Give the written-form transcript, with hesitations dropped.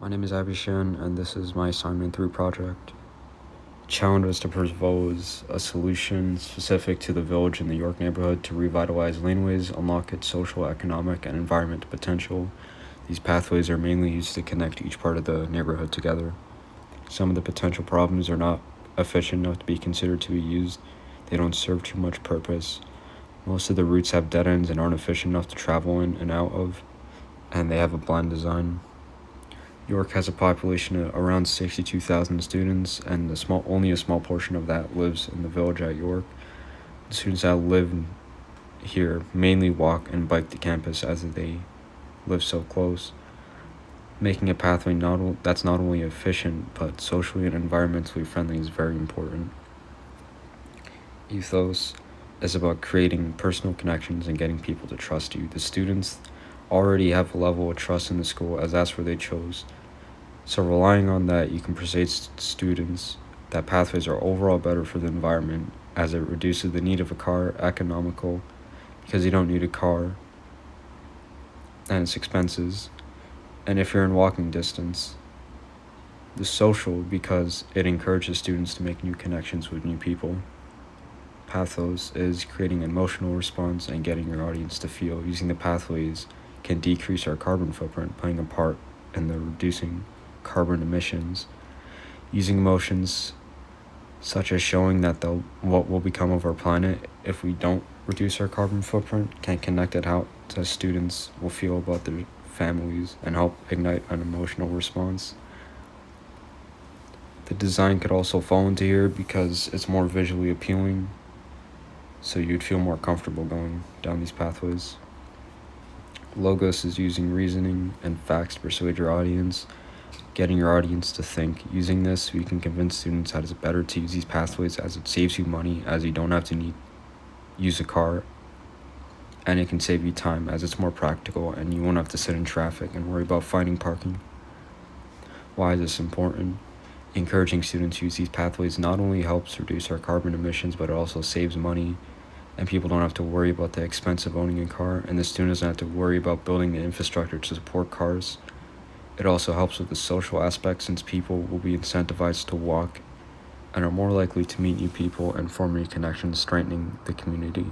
My name is Abhishan, and this is my assignment 3 project. Challenge was to propose a solution specific to the Village in the York neighborhood to revitalize laneways, unlock its social, economic, and environmental potential. These pathways are mainly used to connect each part of the neighborhood together. Some of the potential problems are not efficient enough to be considered to be used. They don't serve too much purpose. Most of the routes have dead ends and aren't efficient enough to travel in and out of, and they have a bland design. York has a population of around 62,000 students, and only a small portion of that lives in the village at York. The students that live here mainly walk and bike to campus as they live so close. Making a pathway that's not only efficient but socially and environmentally friendly is very important. Ethos is about creating personal connections and getting people to trust you. The students already have a level of trust in the school as that's where they chose. So relying on that, you can persuade students that pathways are overall better for the environment as it reduces the need of a car, economical because you don't need a car, and its expenses, and if you're in walking distance. The social because it encourages students to make new connections with new people. Pathos is creating an emotional response and getting your audience to feel. Using the pathways can decrease our carbon footprint, playing a part in the reducing carbon emissions. Using emotions such as showing that what will become of our planet if we don't reduce our carbon footprint can connect it out to students will feel about their families and help ignite an emotional response. The design could also fall into here because it's more visually appealing, so you'd feel more comfortable going down these pathways. Logos is using reasoning and facts to persuade your audience, getting your audience to think. Using this, we can convince students that it's better to use these pathways as it saves you money, as you don't have to use a car, and it can save you time as it's more practical and you won't have to sit in traffic and worry about finding parking. Why is this important? Encouraging students to use these pathways not only helps reduce our carbon emissions, but it also saves money, and people don't have to worry about the expense of owning a car, and the students don't have to worry about building the infrastructure to support cars. It also helps with the social aspect since people will be incentivized to walk and are more likely to meet new people and form new connections, strengthening the community.